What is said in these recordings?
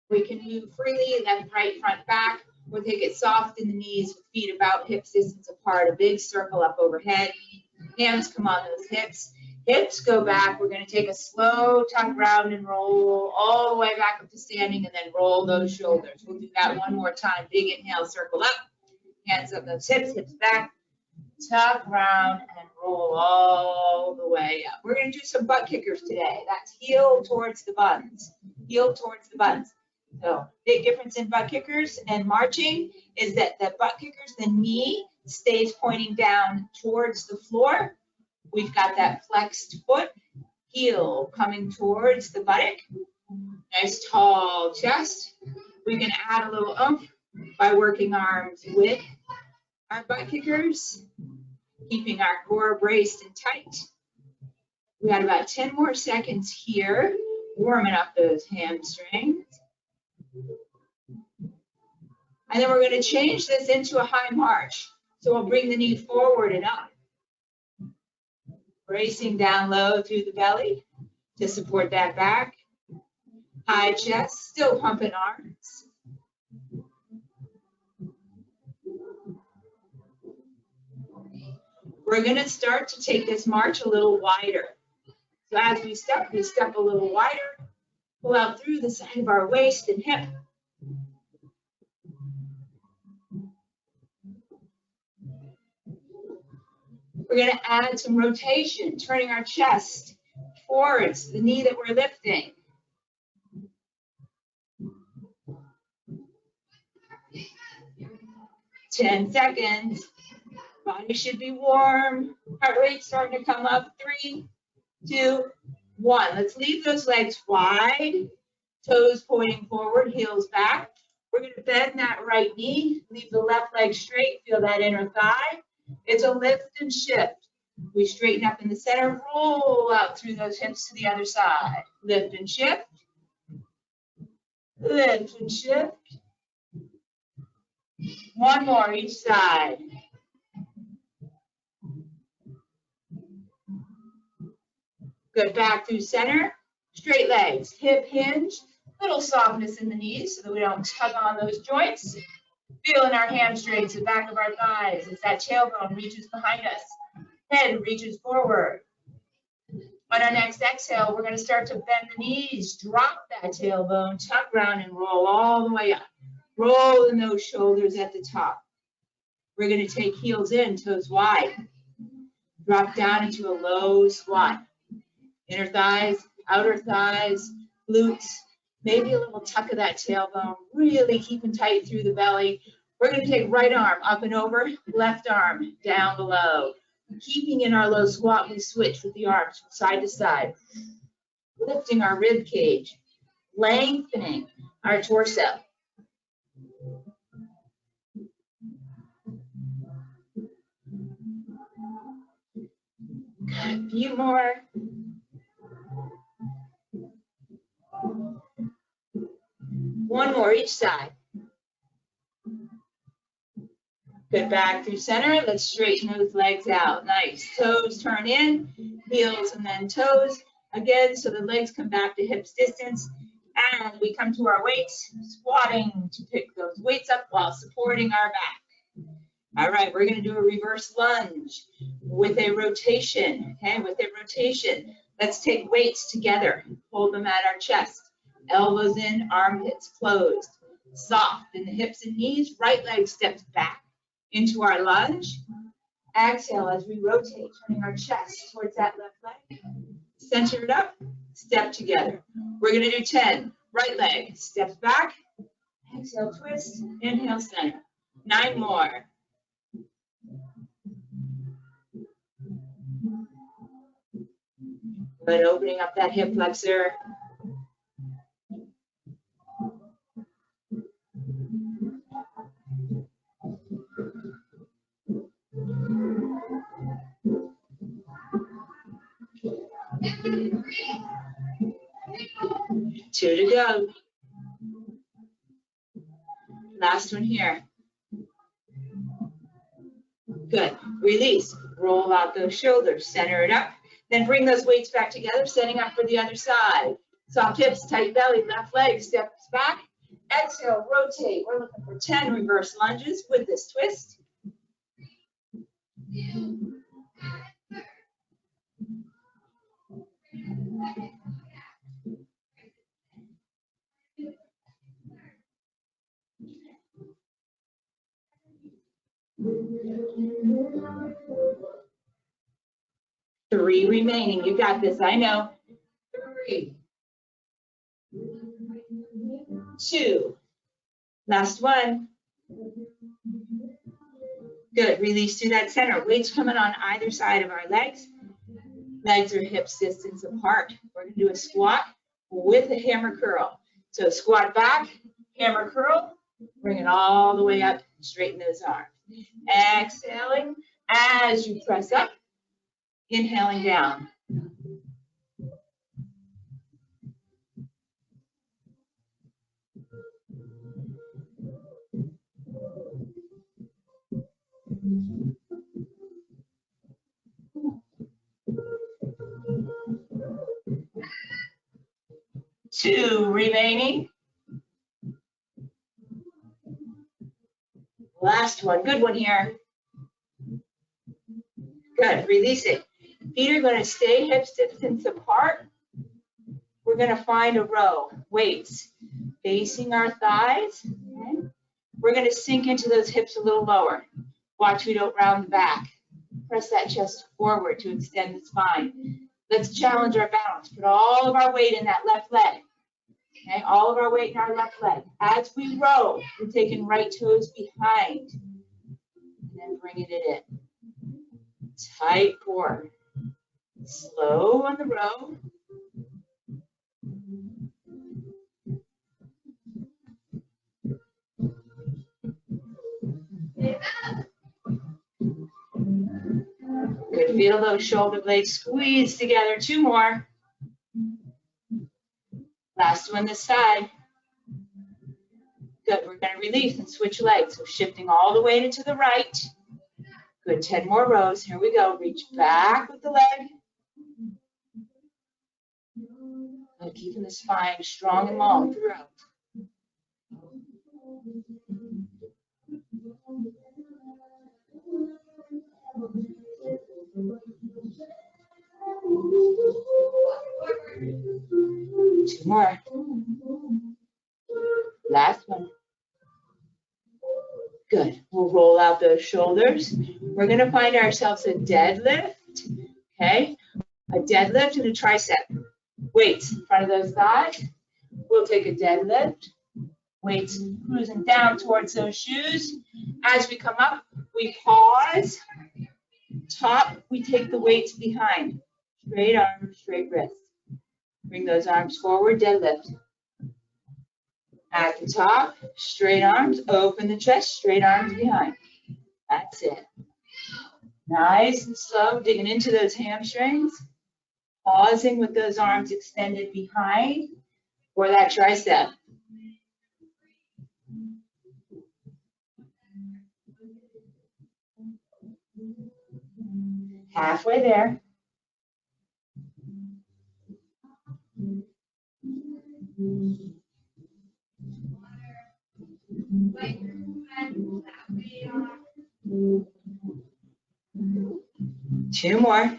We can move freely, left, right, front, back, or take it soft in the knees with feet about hips distance apart, a big circle up overhead. Hands come on those hips. Hips go back. We're going to take a slow tuck round and roll all the way back up to standing and then roll those shoulders. We'll do that one more time. Big inhale, circle up. Hands up those hips, hips back. Tuck round and roll all the way up. We're going to do some butt kickers today. That's heel towards the buns. Heel towards the buns. So big difference in butt kickers and marching is that the butt kickers, the knee stays pointing down towards the floor. We've got that flexed foot, heel coming towards the buttock. Nice tall chest. We can add a little oomph by working arms with our butt kickers, keeping our core braced and tight. We got about 10 more seconds here, warming up those hamstrings. And then we're going to change this into a high march. So we'll bring the knee forward and up. Bracing down low through the belly to support that back. High chest, still pumping arms. We're going to start to take this march a little wider. So as we step a little wider. Pull out through the side of our waist and hip. We're going to add some rotation, turning our chest towards the knee that we're lifting. Ten seconds. Body should be warm. Heart rate starting to come up. 3, 2, 1. Let's leave those legs wide. Toes pointing forward, heels back. We're going to bend that right knee. Leave the left leg straight. Feel that inner thigh. It's a lift and shift. We straighten up in the center, roll out through those hips to the other side. Lift and shift. Lift and shift. One more each side. Good, back through center. Straight legs, hip hinge. Little softness in the knees so that we don't tug on those joints. Feeling our hamstrings, the back of our thighs as that tailbone reaches behind us. Head reaches forward. On our next exhale, we're going to start to bend the knees, drop that tailbone, tuck round and roll all the way up. Rolling those shoulders at the top. We're going to take heels in, toes wide. Drop down into a low squat. Inner thighs, outer thighs, glutes. Maybe a little tuck of that tailbone, really keeping tight through the belly. We're going to take right arm up and over, left arm down below. Keeping in our low squat, we switch with the arms from side to side. Lifting our rib cage, lengthening our torso. Got a few more. One more each side. Good, back through center. Let's straighten those legs out. Nice. Toes turn in, heels and then toes. Again, so the legs come back to hips distance. And we come to our weights, squatting to pick those weights up while supporting our back. All right, we're going to do a reverse lunge with a rotation. Okay, with a rotation. Let's take weights together. Hold them at our chest. Elbows in, armpits closed. Soft in the hips and knees. Right leg steps back into our lunge. Exhale as we rotate, turning our chest towards that left leg. Center it up, step together. We're going to do 10. Right leg steps back. Exhale, twist. Inhale, center. 9 more. Good, opening up that hip flexor. Two to go. Last one here. Good. Release. Roll out those shoulders. Center it up. Then bring those weights back together, setting up for the other side. Soft hips, tight belly, left leg steps back. Exhale, rotate. We're looking for 10 reverse lunges with this twist. Three remaining. You got this. I know. 3, 2. Last one. Good. Release to that center. Weights coming on either side of our legs. Legs are hips distance apart. We're going to do a squat with a hammer curl. So squat back, hammer curl, bring it all the way up, straighten those arms. Exhaling as you press up, inhaling down. Two remaining. Last one, good one here. Good, release it. Feet are going to stay hip distance apart. We're going to find a row, weights facing our thighs. Okay. We're going to sink into those hips a little lower. Watch we don't round the back. Press that chest forward to extend the spine. Let's challenge our balance. Put all of our weight in that left leg. Okay, all of our weight in our left leg. As we row, we're taking right toes behind. And then bringing it in. Tight core. Slow on the row. Good, feel those shoulder blades squeeze together. 2 more. Last one this side. Good, we're going to release and switch legs. So shifting all the weight into the right. Good, 10 more rows. Here we go. Reach back with the leg. And keeping the spine strong and long throughout. Two more. Last one. Good. We'll roll out those shoulders. We're going to find ourselves a deadlift. Okay. A deadlift and a tricep. Weights in front of those thighs. We'll take a deadlift. Weights cruising down towards those shoes. As we come up, we pause. Top, we take the weights behind. Straight arms, straight wrist. Bring those arms forward, deadlift. At the top, straight arms, open the chest, straight arms behind. That's it. Nice and slow, digging into those hamstrings. Pausing with those arms extended behind for that tricep. Halfway there. Two more.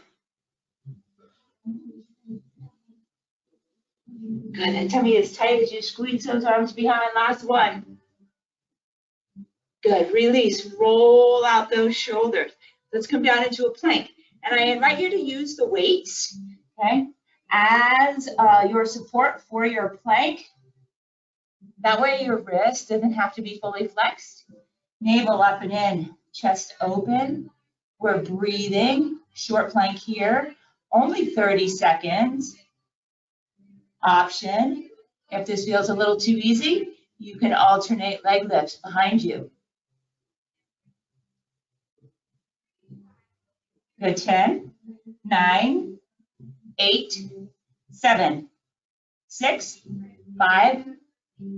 Good, and tummy as tight as you squeeze those arms behind. Last one. Good, release, roll out those shoulders. Let's come down into a plank. And I invite you to use the weights, okay, as your support for your plank. That way your wrist doesn't have to be fully flexed. Navel up and in, chest open. We're breathing, short plank here, only 30 seconds. Option, if this feels a little too easy, you can alternate leg lifts behind you. Good, 10, 9, 8, 7, 6, 5,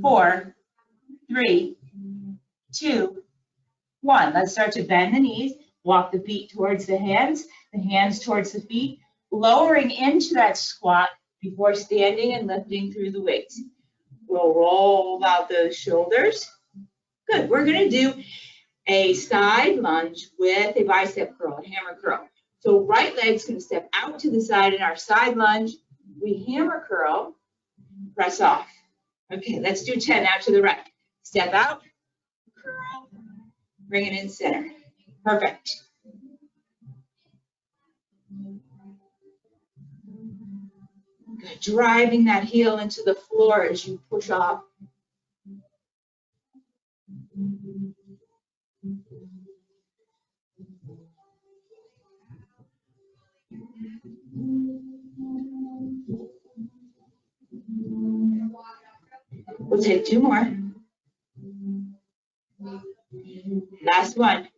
4, 3, 2, 1. Let's start to bend the knees, walk the feet towards the hands towards the feet, lowering into that squat before standing and lifting through the weights. We'll roll out those shoulders. Good. We're going to do a side lunge with a bicep curl, a hammer curl. So right leg's going to step out to the side in our side lunge. We hammer curl, press off. Okay, let's do 10 out to the right. Step out, curl, bring it in center. Perfect. Good. Driving that heel into the floor as you push off. We'll take 2 more. Last one.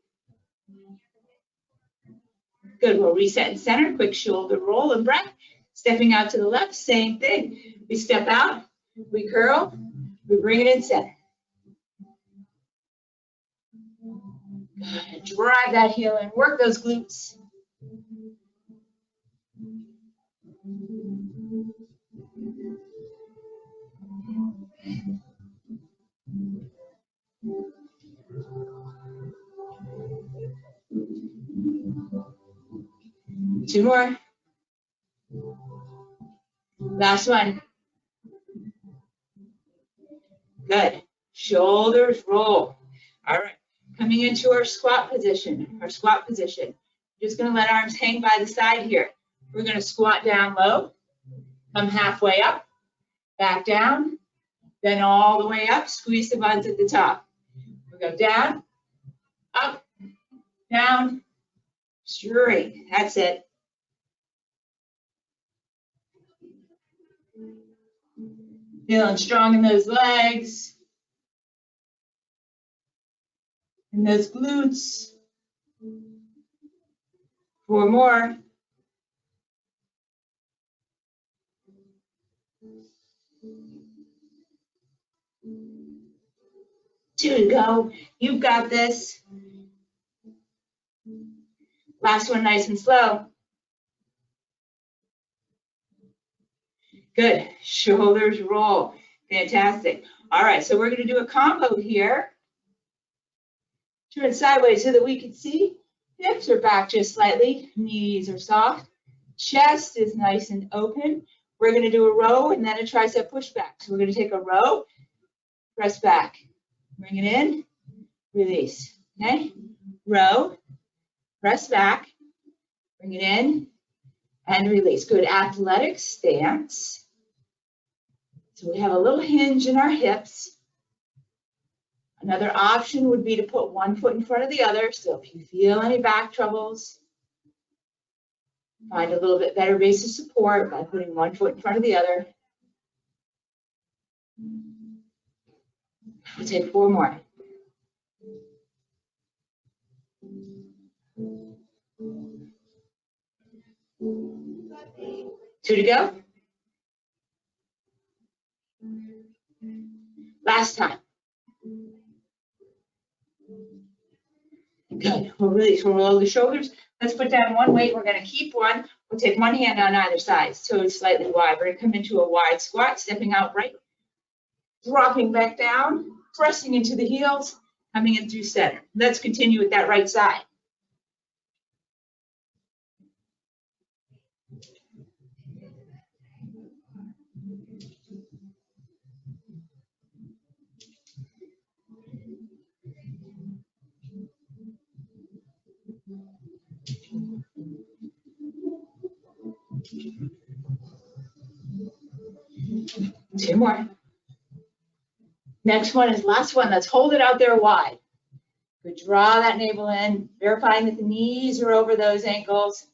Good. We'll reset in center. Quick shoulder roll and breath. Stepping out to the left, same thing. We step out, we curl, we bring it in center. Good. Drive that heel in. Work those glutes. Two more. Last one. Good. Shoulders roll. All right. Coming into our squat position. Just going to let arms hang by the side here. We're going to squat down low. Come halfway up. Back down. Then all the way up. Squeeze the buns at the top. We go down. Up. Down. Straight. That's it. Feeling strong in those legs, in those glutes. 4 more. Two to go. You've got this. Last one, nice and slow. Good. Shoulders roll. Fantastic. All right, so we're going to do a combo here. Turn sideways so that we can see. Hips are back just slightly. Knees are soft. Chest is nice and open. We're going to do a row and then a tricep pushback. So we're going to take a row, press back. Bring it in, release. Okay? Row, press back, bring it in, and release. Good athletic stance. So we have a little hinge in our hips. Another option would be to put one foot in front of the other. So if you feel any back troubles, find a little bit better base of support by putting one foot in front of the other. We'll take 4 more. Two to go. Last time. Good. We'll release. We'll roll the shoulders. Let's put down one weight. We're going to keep one. We'll take one hand on either side, so it's slightly wide. We're going to come into a wide squat, stepping out right, dropping back down, pressing into the heels, coming in through center. Let's continue with that right side. Two more. Next one is last one. Let's hold it out there wide. Good. Draw that navel in, verifying that the knees are over those ankles.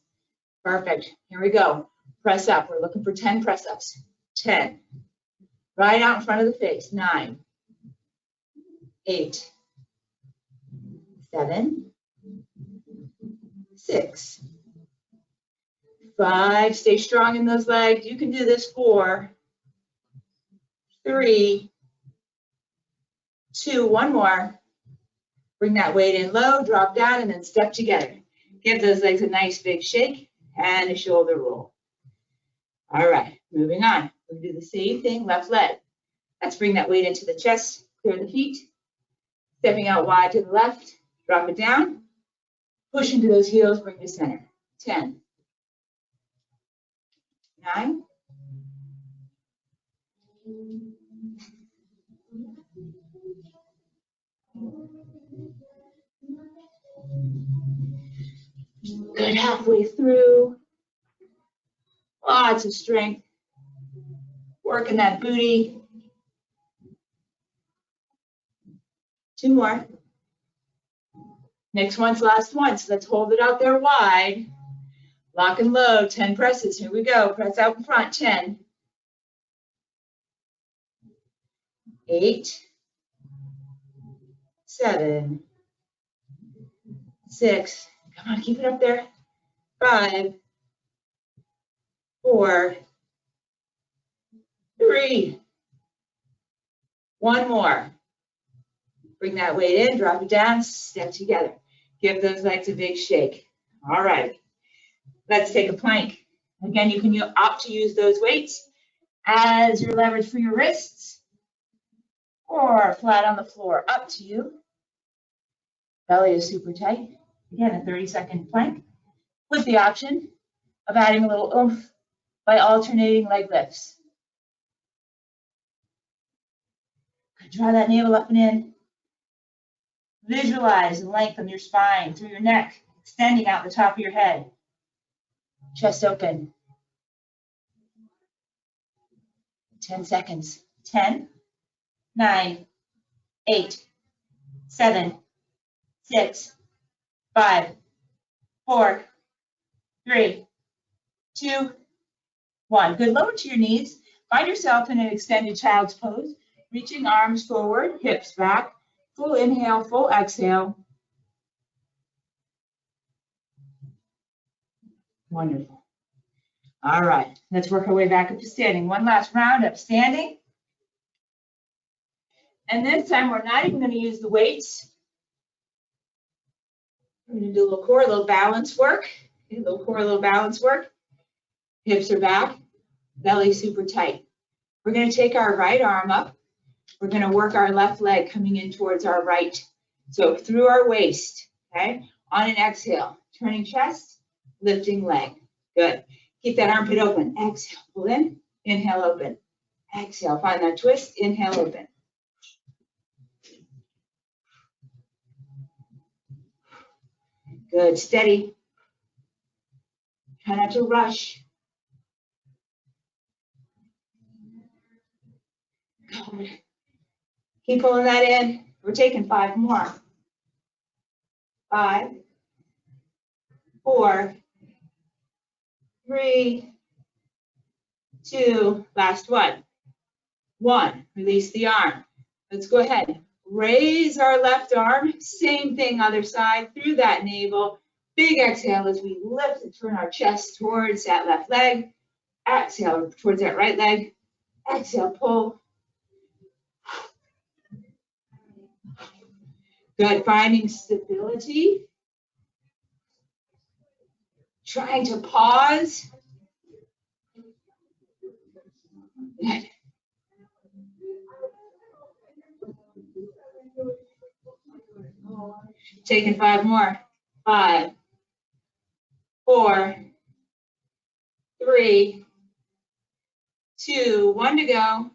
Perfect. Here we go. Press up. We're looking for 10 press ups. 10. Right out in front of the face. 9, 8, 7, 6, 5. Stay strong in those legs. You can do this. 4, 3, 2, one more. Bring that weight in low, drop down, and then step together. Give those legs a nice big shake and a shoulder roll. All right, moving on. We'll do the same thing, left leg. Let's bring that weight into the chest, clear the feet. Stepping out wide to the left, drop it down. Push into those heels, bring to center. 10, 9, 8. Good, halfway through. Lots of strength. Working that booty. 2 more. Next one's last one, so let's hold it out there wide. Lock and load, 10 presses. Here we go. Press out in front, 10. 8, 7, 6. Come on, keep it up there. 5, 4, 3. 1 more. Bring that weight in, drop it down, step together. Give those legs a big shake. All right. Let's take a plank. Again, you can opt to use those weights as your leverage for your wrists or flat on the floor, up to you. Belly is super tight. Again, a 30-second plank with the option of adding a little oomph by alternating leg lifts. Draw that navel up and in. Visualize and lengthen your spine through your neck, extending out the top of your head. Chest open. 10 seconds. 10, 9, 8, 7, 6, 5, 4, 3, 2, 1. Good. Lower to your knees. Find yourself in an extended child's pose. Reaching arms forward, hips back. Full inhale, full exhale. Wonderful. All right, let's work our way back up to standing. One last round up standing. And this time we're not even going to use the weights. We're going to do a little core, a little balance work. Okay, a little core, a little balance work. Hips are back, belly super tight. We're going to take our right arm up. We're going to work our left leg coming in towards our right. So through our waist, okay? On an exhale, turning chest, lifting leg. Good. Keep that armpit open. Exhale, pull in, inhale, open. Exhale, find that twist, inhale, open. Good, steady. Try not to rush. Good. Keep pulling that in. We're taking 5 more. 5, 4, 3, 2, last one. 1, release the arm. Let's go ahead. Raise our left arm. Same thing, other side, through that navel. Big exhale as we lift and turn our chest towards that left leg. Exhale towards that right leg. Exhale, pull. Good, finding stability. Trying to pause. Good. Taking 5 more. 5, 4, 3, 2, 1 to go.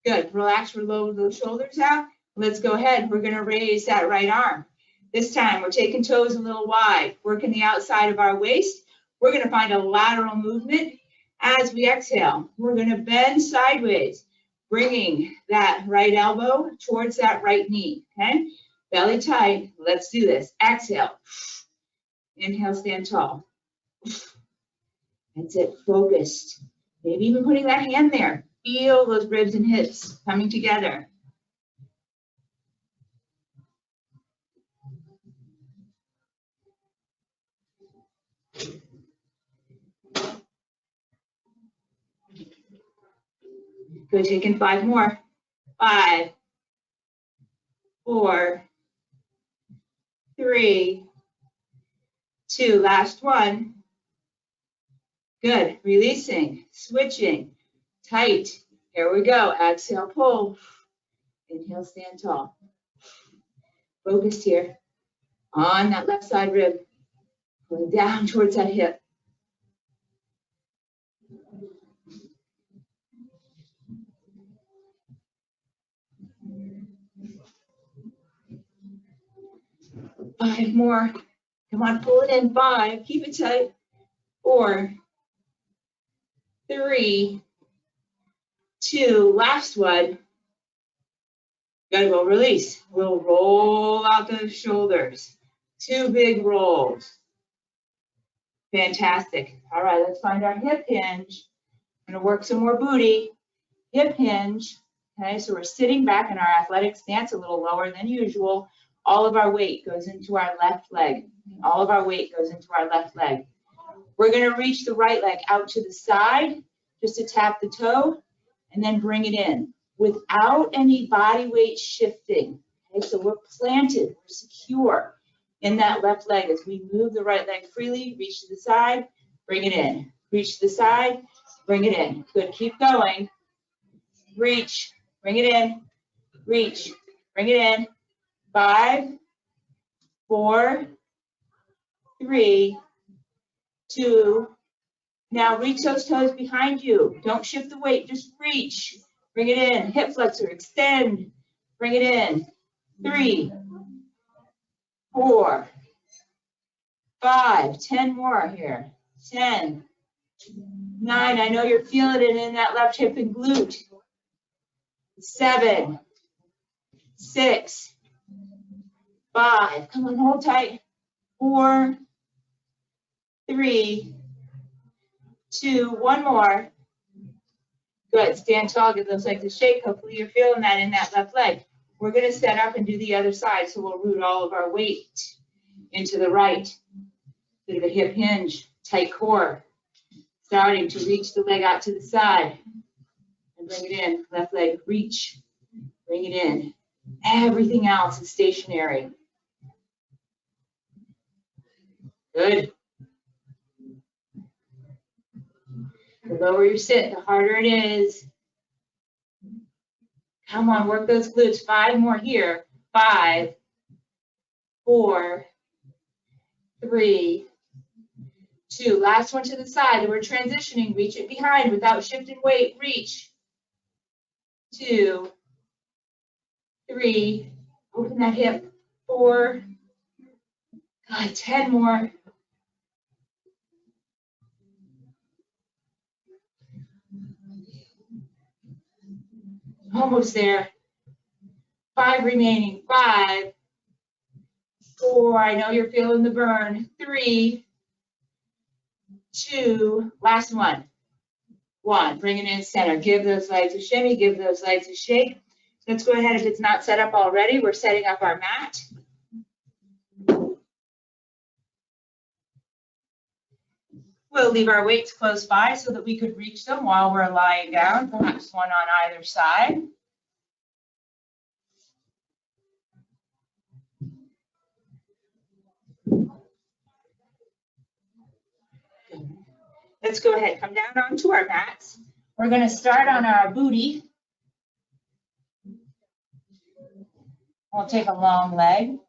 Good. Relax, roll those shoulders out. Let's go ahead. We're going to raise that right arm. This time, we're taking toes a little wide, working the outside of our waist. We're going to find a lateral movement as we exhale. We're going to bend sideways, bringing that right elbow towards that right knee, okay? Belly tight. Let's do this. Exhale. Inhale, stand tall. That's it. Focused. Maybe even putting that hand there. Feel those ribs and hips coming together. Good, taking 5 more. 5, 4, 3, 2, last one. Good, releasing, switching, tight. Here we go. Exhale, pull. Inhale, stand tall. Focused here on that left side rib. Pulling down towards that hip. Five more. Come on, pull it in. 5. Keep it tight. 4, 3, 2. Last one. Gotta go release. We'll roll out those shoulders. 2 big rolls. Fantastic. All right, let's find our hip hinge. I'm gonna work some more booty. Hip hinge. Okay, so we're sitting back in our athletic stance a little lower than usual. All of our weight goes into our left leg. All of our weight goes into our left leg. We're gonna reach the right leg out to the side, just to tap the toe, and then bring it in without any body weight shifting. Okay, so we're planted, we're secure in that left leg as we move the right leg freely, reach to the side, bring it in. Reach to the side, bring it in. Good, keep going. Reach, bring it in. Reach, bring it in. 5, 4, 3, 2. Now reach those toes behind you. Don't shift the weight, just reach. Bring it in. Hip flexor, extend. Bring it in. 3, 4, 5. 10 more here. 10, 9. I know you're feeling it in that left hip and glute. 7, 6, 5. Come on, hold tight. 4, 3, 2. One more. Good. Stand tall. Give those legs a shake. Hopefully you're feeling that in that left leg. We're going to set up and do the other side. So we'll root all of our weight into the right. Bit of a hip hinge. Tight core. Starting to reach the leg out to the side. And bring it in. Left leg. Reach. Bring it in. Everything else is stationary. Good. The lower you sit, the harder it is. Come on, work those glutes. 5 more here. 5, 4, 3, 2. Last one to the side. And we're transitioning. Reach it behind without shifting weight. Reach. 2, 3. Open that hip. 4. God, 10 more. Almost there. 5 remaining. 5, 4. I know you're feeling the burn. 3, 2. Last one. 1. Bring it in center. Give those legs a shimmy. Give those legs a shake. Let's go ahead. If it's not set up already, we're setting up our mat. We'll leave our weights close by so that we could reach them while we're lying down, perhaps one on either side. Let's go ahead, come down onto our mats. We're going to start on our booty. We'll take a long leg.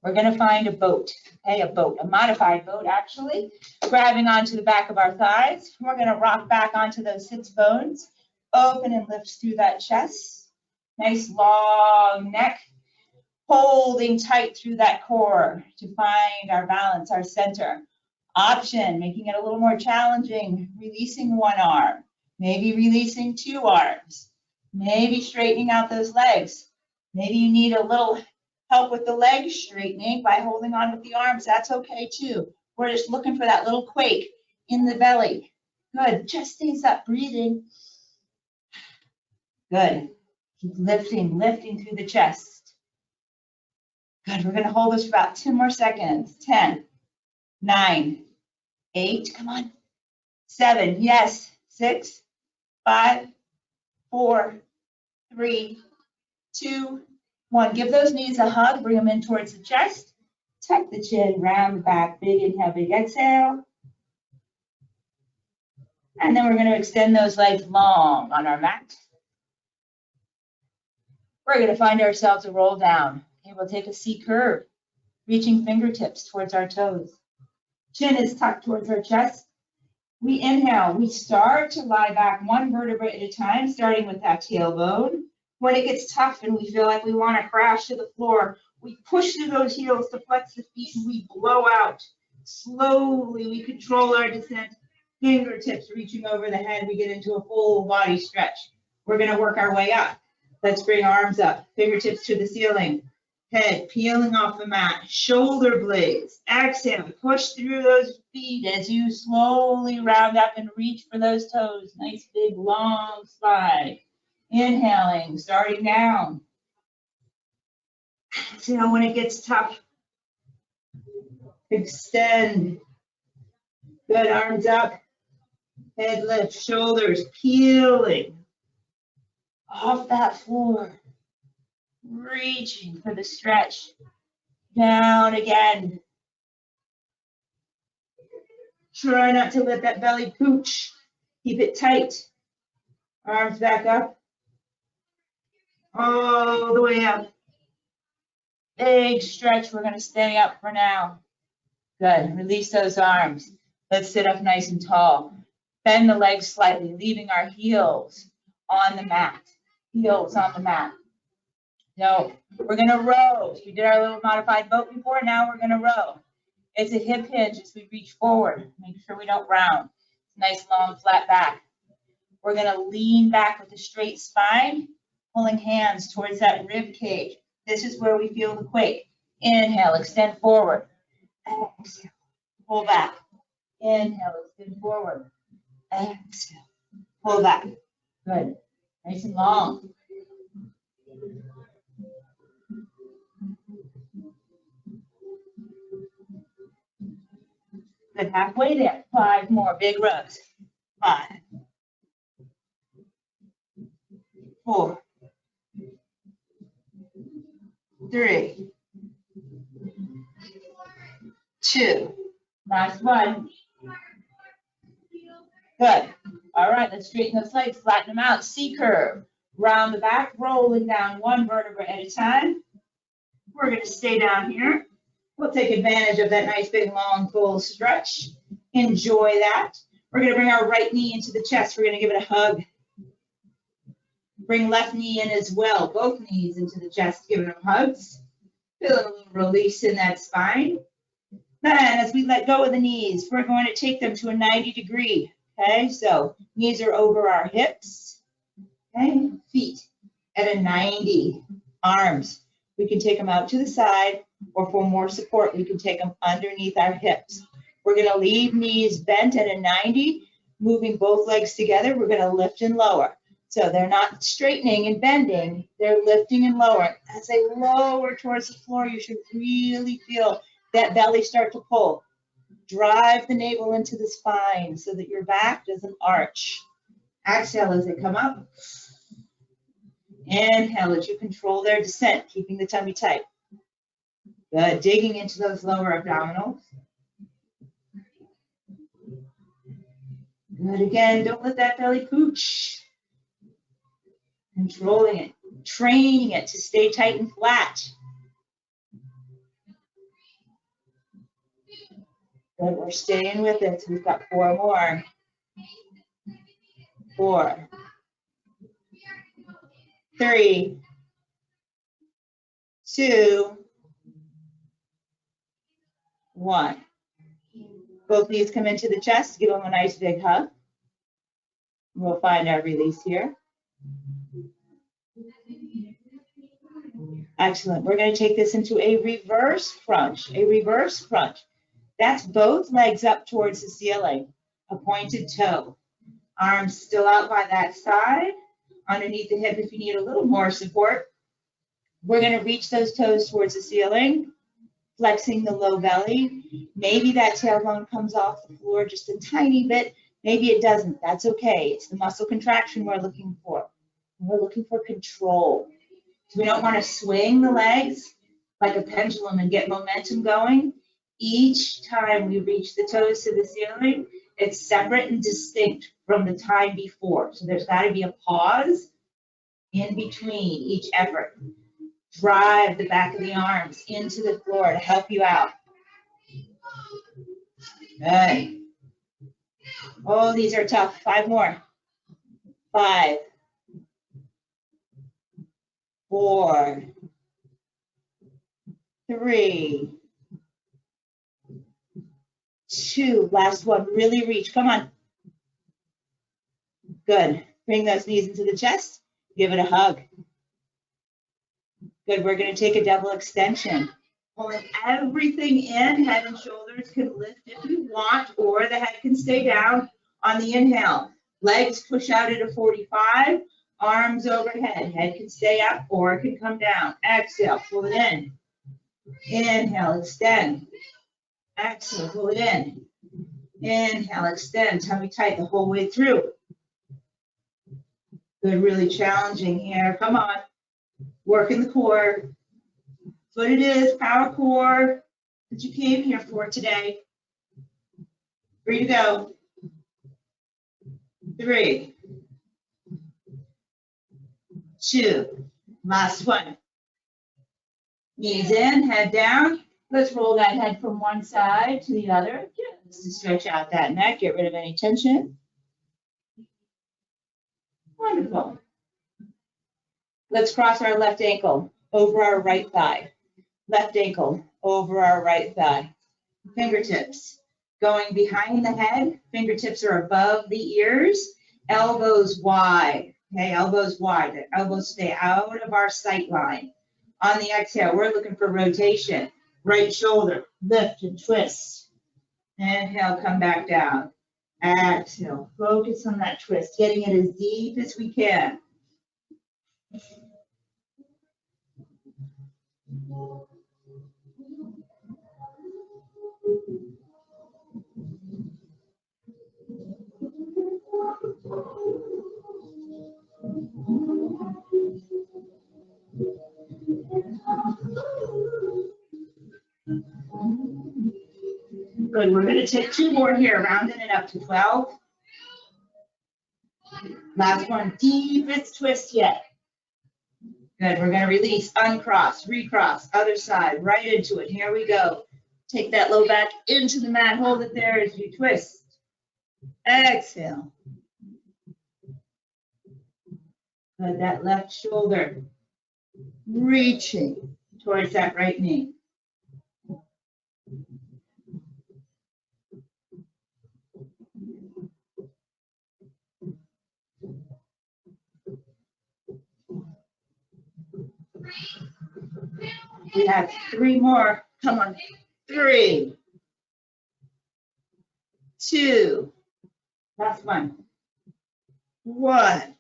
We're going to find a boat, okay, a modified boat actually, grabbing onto the back of our thighs. We're going to rock back onto those sits bones, open and lift through that chest. Nice long neck, holding tight through that core to find our balance, our center. Option, making it a little more challenging, releasing one arm, maybe releasing 2 arms, maybe straightening out those legs. Maybe you need a little help with the leg straightening by holding on with the arms. That's okay too. We're just looking for that little quake in the belly. Good. Chest stays up. Breathing. Good. Keep lifting, lifting through the chest. Good. We're going to hold this for about 10 more seconds. 10, 9, 8. Come on. 7. Yes. 6, 5, 4, 3, 2, 1. Give those knees a hug. Bring them in towards the chest. Tuck the chin, round the back. Big inhale, big exhale. And then we're going to extend those legs long on our mat. We're going to find ourselves a roll down. Okay, we'll take a C curve, reaching fingertips towards our toes. Chin is tucked towards our chest. We inhale. We start to lie back one vertebra at a time, starting with that tailbone. When it gets tough and we feel like we want to crash to the floor, we push through those heels to flex the feet and we blow out. Slowly, we control our descent. Fingertips reaching over the head. We get into a full body stretch. We're going to work our way up. Let's bring arms up. Fingertips to the ceiling. Head peeling off the mat. Shoulder blades. Exhale. Push through those feet as you slowly round up and reach for those toes. Nice big long slide. Inhaling, starting down. Exhale when it gets tough. Extend. Good, arms up. Head lift, shoulders peeling off that floor. Reaching for the stretch. Down again. Try not to let that belly pooch. Keep it tight. Arms back up. All the way up. Big stretch. We're going to stay up for now. Good. Release those arms. Let's sit up nice and tall. Bend the legs slightly, leaving our heels on the mat. Heels on the mat. No, we're going to row. We did our little modified boat before. Now we're going to row. It's a hip hinge as we reach forward. Make sure we don't round. Nice, long, flat back. We're going to lean back with a straight spine, pulling hands towards that rib cage. This is where we feel the quake. Inhale, extend forward. Exhale, pull back. Inhale, extend forward. Exhale, pull back. Good. Nice and long. Good, halfway there. 5 more big rows. 5, 4, 3, 2. Last one. Good. All right, let's straighten those legs, flatten them out. C curve. Round the back, rolling down one vertebra at a time. We're going to stay down here. We'll take advantage of that nice big long full stretch. Enjoy that. We're going to bring our right knee into the chest. We're going to give it a hug. Bring left knee in as well. Both knees into the chest, giving them hugs. Feel a little release in that spine. Then as we let go of the knees, we're going to take them to a 90 degree. Okay, so knees are over our hips. Okay, feet at a 90. Arms, we can take them out to the side, or for more support, we can take them underneath our hips. We're going to leave knees bent at a 90, moving both legs together. We're going to lift and lower. So they're not straightening and bending, they're lifting and lowering. As they lower towards the floor, you should really feel that belly start to pull. Drive the navel into the spine so that your back doesn't arch. Exhale as they come up. Inhale as you control their descent, keeping the tummy tight. Good, digging into those lower abdominals. Good, again, don't let that belly pooch. Controlling it, training it to stay tight and flat. Good, we're staying with it. We've got 4 more. 4, 3, 2, 1. Both knees come into the chest. Give them a nice big hug. We'll find our release here. Excellent. We're going to take this into a reverse crunch. A reverse crunch. That's both legs up towards the ceiling. A pointed toe. Arms still out by that side. Underneath the hip if you need a little more support. We're going to reach those toes towards the ceiling. Flexing the low belly. Maybe that tailbone comes off the floor just a tiny bit. Maybe it doesn't. That's okay. It's the muscle contraction we're looking for. We're looking for control. So we don't want to swing the legs like a pendulum and get momentum going. Each time we reach the toes to the ceiling, It's separate and distinct from the time before. So there's got to be a pause in between each effort. Drive the back of the arms into the floor to help you out. Good. Oh, these are tough. 5 more. 5, 4, 3, 2. Last one. Really reach. Come on. Good. Bring those knees into the chest. Give it a hug. Good. We're going to take a double extension. Pulling everything in. Head and shoulders can lift if you want, or the head can stay down on the inhale. Legs push out at a 45. Arms overhead. Head can stay up or it can come down. Exhale. Pull it in. Inhale. Extend. Exhale. Pull it in. Inhale. Extend. Tummy tight the whole way through. Good. Really challenging here. Come on. Working the core. That's what it is. Power core that you came here for today. Free to go. 3, 2. Last one. Knees in, head down. Let's roll that head from one side to the other. Just to stretch out that neck, get rid of any tension. Wonderful. Let's cross our left ankle over our right thigh. Left ankle over our right thigh. Fingertips going behind the head. Fingertips are above the ears. Elbows wide. Okay, elbows wide. The elbows stay out of our sight line. On the exhale, we're looking for rotation. Right shoulder, lift and twist. Inhale, come back down. Exhale, focus on that twist, getting it as deep as we can. Good, we're going to take 2 more here, rounding it up to 12. Last one, deepest twist yet. Good, we're going to release, uncross, recross, other side, right into it. Here we go. Take that low back into the mat, hold it there as you twist. Exhale. Good, that left shoulder reaching towards that right knee. We have 3 more. Come on. 3, 2. Last one. 1.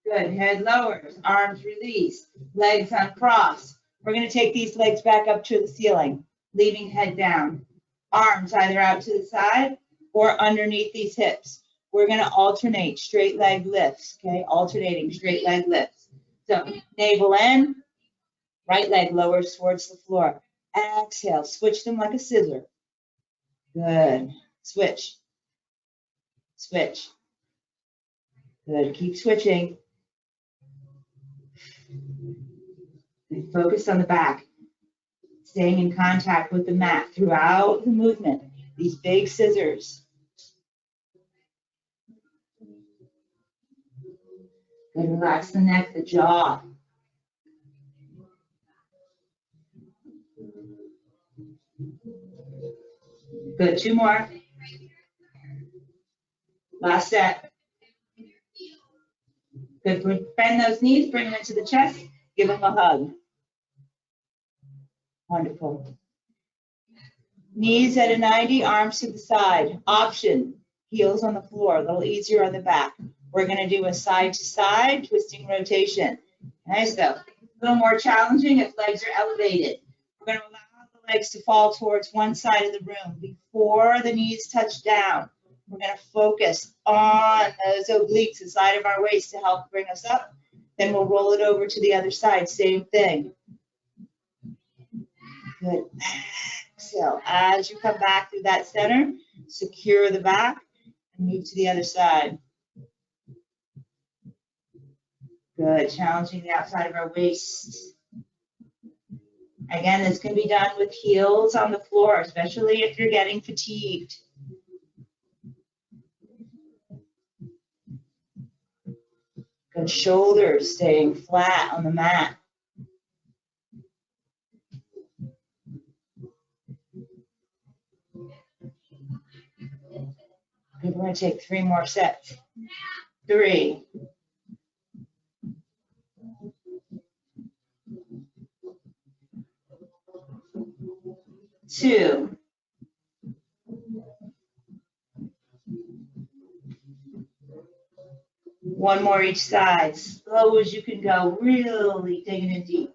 Good. Head lowers. Arms release. Legs uncross. We're going to take these legs back up to the ceiling, leaving head down. Arms either out to the side or underneath these hips. We're going to alternate straight leg lifts. Okay. Alternating straight leg lifts. So navel in. Right leg lowers towards the floor. Exhale. Switch them like a scissor. Good. Switch. Switch. Good. Keep switching. And focus on the back. Staying in contact with the mat throughout the movement. These big scissors. Good. Relax the neck, the jaw. Good, 2 more. Last set. Good, bend those knees, bring them into the chest, give them a hug. Wonderful. Knees at a 90, arms to the side. Option, heels on the floor, a little easier on the back. We're gonna do a side to side, twisting rotation. Nice though. A little more challenging if legs are elevated. We're gonna allow the legs to fall towards one side of the room before the knees touch down. We're going to focus on those obliques, the side of our waist to help bring us up. Then we'll roll it over to the other side, same thing. Good. Exhale. As you come back through that center, secure the back. And move to the other side. Good, challenging the outside of our waist. Again, this can be done with heels on the floor, especially if you're getting fatigued. Good, shoulders staying flat on the mat. Good, we're going to take 3 more sets. 3. 2. 1 more each side, slow as you can go, really digging in deep.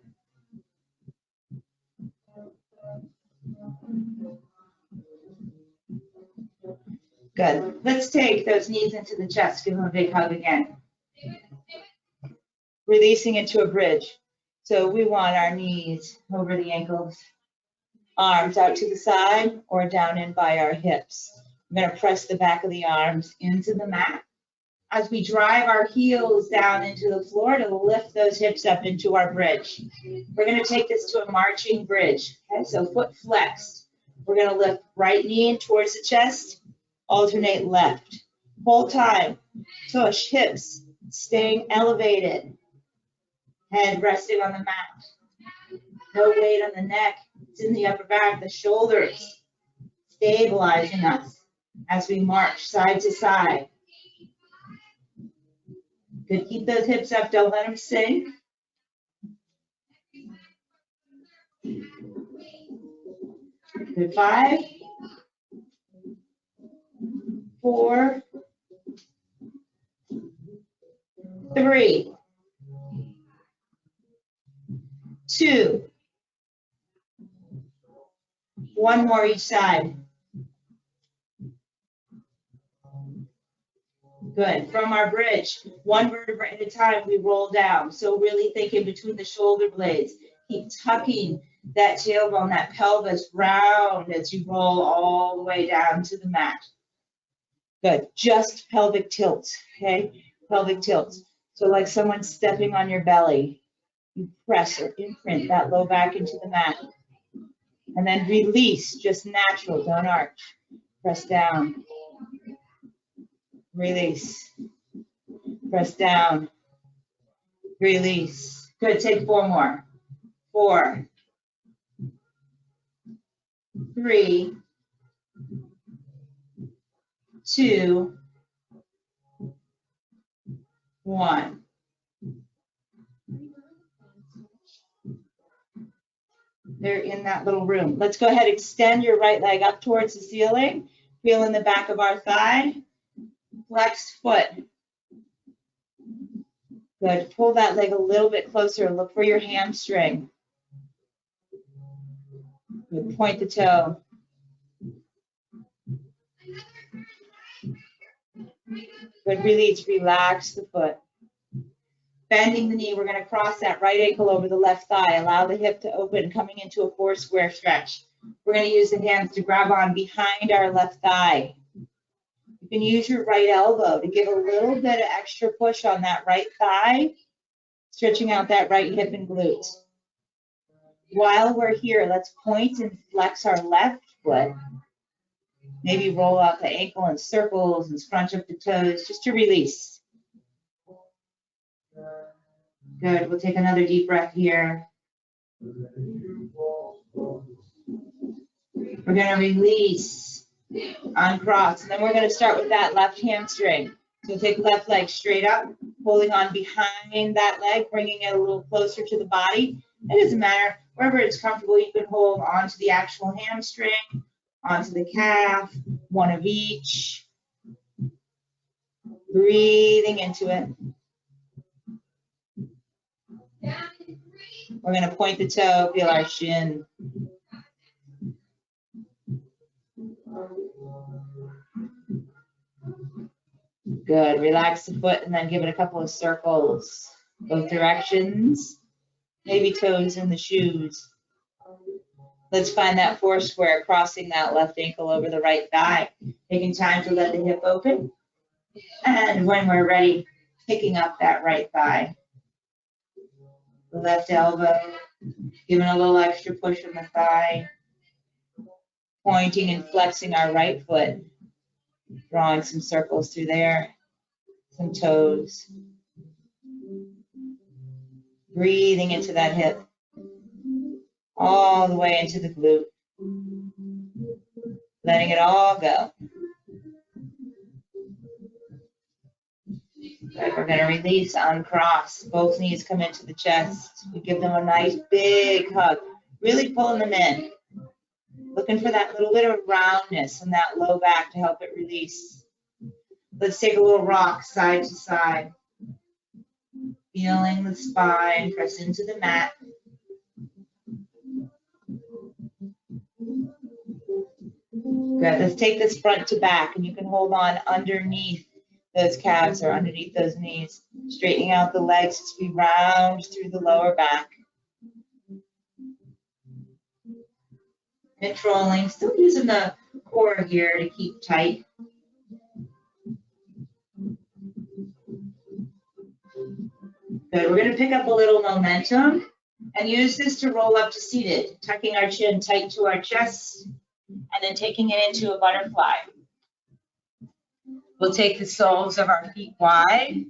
Good. Let's take those knees into the chest. Give them a big hug again. Releasing into a bridge. So we want our knees over the ankles, arms out to the side or down in by our hips. We're going to press the back of the arms into the mat as we drive our heels down into the floor to lift those hips up into our bridge. We're going to take this to a marching bridge. Okay, so foot flexed. We're going to lift right knee in towards the chest, alternate left. Whole time, tush, hips staying elevated. Head resting on the mat. No weight on the neck. It's in the upper back, the shoulders stabilizing us as we march side to side. Good, keep those hips up, don't let them sink. Good, 5, 4, 3, 2, 1 more each side. Good. From our bridge, 1 vertebra at a time, we roll down. So really think in between the shoulder blades. Keep tucking that tailbone, that pelvis round as you roll all the way down to the mat. Good. Just pelvic tilts, okay? Pelvic tilts. So like someone stepping on your belly, you press or imprint that low back into the mat. And then release, just natural, don't arch. Press down. Release. Press down. Release. Good, take 4 more. 4, 3, 2, 1. They're in that little room. Let's go ahead, extend your right leg up towards the ceiling. Feel in the back of our thigh. Flexed foot. Good. Pull that leg a little bit closer. Look for your hamstring. Good. Point the toe. Good. Release. Relax the foot. Bending the knee. We're going to cross that right ankle over the left thigh. Allow the hip to open, coming into a 4 square stretch. We're going to use the hands to grab on behind our left thigh. You can use your right elbow to give a little bit of extra push on that right thigh, stretching out that right hip and glute. While we're here, let's point and flex our left foot. Maybe roll out the ankle in circles and scrunch up the toes just to release. Good. We'll take another deep breath here. We're going to release. Uncross, and then we're going to start with that left hamstring. So take left leg straight up, holding on behind that leg, bringing it a little closer to the body. It doesn't matter, wherever it's comfortable, you can hold onto the actual hamstring, onto the calf, 1 of each. Breathing into it. We're going to point the toe, feel our shin. Good. Relax the foot and then give it a couple of circles, both directions. Maybe toes in the shoes. Let's find that 4 square, crossing that left ankle over the right thigh. Taking time to let the hip open. And when we're ready, picking up that right thigh. The left elbow, giving a little extra push on the thigh. Pointing and flexing our right foot. Drawing some circles through there. Some toes. Breathing into that hip. All the way into the glute. Letting it all go. Good. We're going to release, uncross. Both knees come into the chest. We give them a nice big hug. Really pulling them in. Looking for that little bit of roundness in that low back to help it release. Let's take a little rock side to side. Feeling the spine press into the mat. Good. Let's take this front to back, and you can hold on underneath those calves or underneath those knees. Straightening out the legs as we round through the lower back. Controlling, still using the core here to keep tight. Good. We're going to pick up a little momentum and use this to roll up to seated, tucking our chin tight to our chest, and then taking it into a butterfly. We'll take the soles of our feet wide,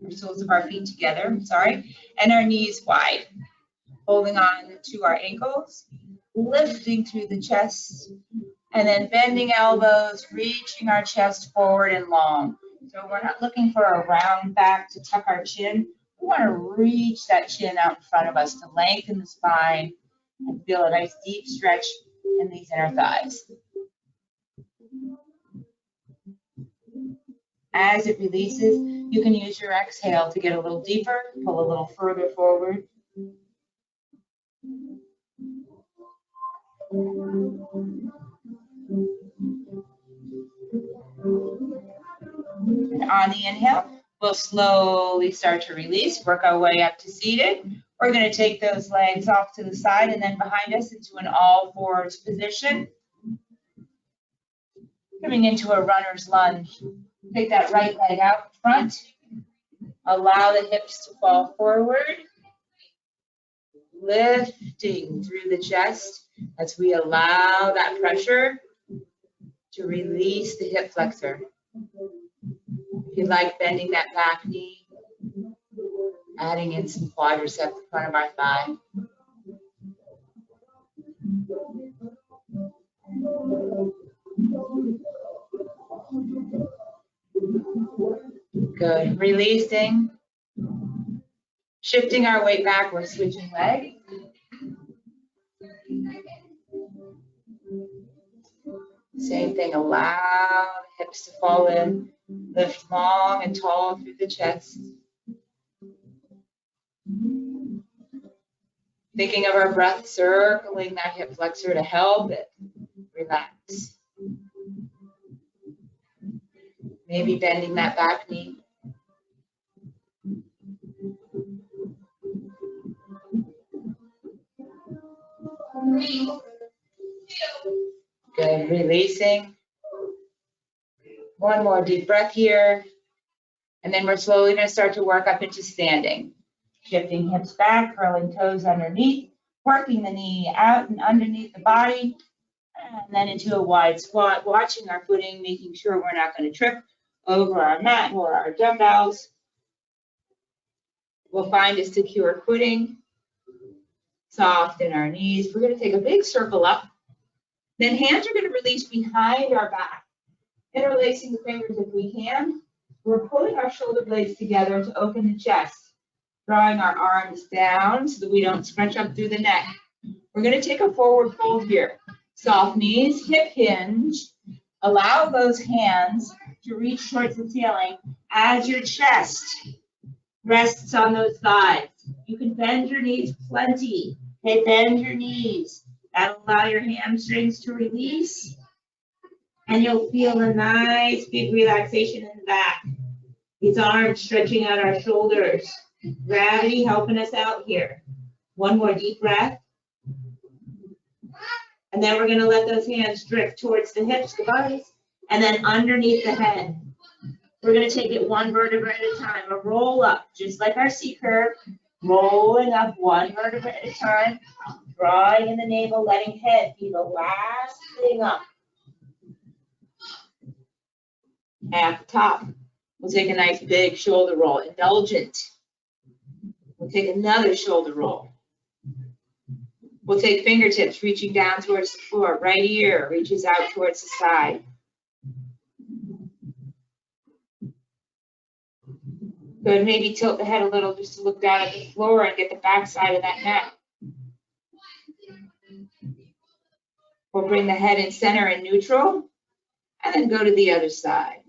or soles of our feet together, sorry, and our knees wide. Holding on to our ankles, lifting through the chest, and then bending elbows, reaching our chest forward and long. So we're not looking for a round back to tuck our chin. We want to reach that chin out in front of us to lengthen the spine and feel a nice deep stretch in these inner thighs. As it releases, you can use your exhale to get a little deeper, pull a little further forward. And on the inhale, we'll slowly start to release, work our way up to seated. We're going to take those legs off to the side and then behind us into an all fours position. Coming into a runner's lunge. Take that right leg out in front. Allow the hips to fall forward. Lifting through the chest as we allow that pressure to release the hip flexor. If you like, bending that back knee, adding in some quadriceps in front of our thigh. Good. Releasing. Shifting our weight back, we're switching legs. Same thing, allow the hips to fall in. Lift long and tall through the chest. Thinking of our breath, circling that hip flexor to help it relax. Maybe bending that back knee. Good, releasing. One more deep breath here. And then we're slowly going to start to work up into standing. Shifting hips back, curling toes underneath, working the knee out and underneath the body, and then into a wide squat, watching our footing, making sure we're not going to trip over our mat or our dumbbells. We'll find a secure footing, soft in our knees. We're going to take a big circle up. Then hands are going to release behind our back, interlacing the fingers if we can. We're pulling our shoulder blades together to open the chest, drawing our arms down so that we don't scrunch up through the neck. We're going to take a forward fold here. Soft knees, hip hinge. Allow those hands to reach towards the ceiling as your chest rests on those thighs. You can bend your knees plenty. Okay, bend your knees. That'll allow your hamstrings to release. And you'll feel a nice big relaxation in the back. These arms stretching out our shoulders. Gravity helping us out here. One more deep breath. And then we're going to let those hands drift towards the hips, the bodies, and then underneath the head. We're gonna take it one vertebra at a time, a roll up, just like our C curve, rolling up one vertebra at a time, drawing in the navel, letting head be the last thing up. At the top, we'll take a nice big shoulder roll, indulgent. We'll take another shoulder roll. We'll take fingertips reaching down towards the floor. Right ear reaches out towards the side. Good, maybe tilt the head a little just to look down at the floor and get the back side of that neck. We'll bring the head in center and neutral, and then go to the other side.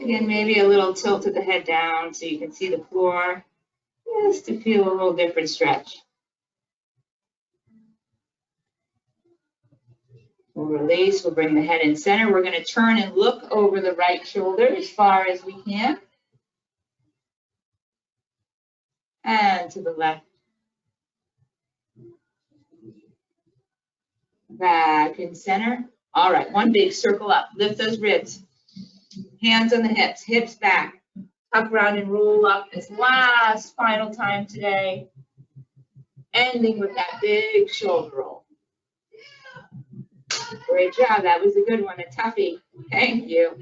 Again, maybe a little tilt of the head down so you can see the floor, just to feel a little different stretch. We'll release, we'll bring the head in center. We're going to turn and look over the right shoulder as far as we can. And to the left. Back in center. All right, one big circle up. Lift those ribs. Hands on the hips, hips back. Tuck around and roll up this last final time today. Ending with that big shoulder roll. Great job. That was a good one, a toughie. Thank you.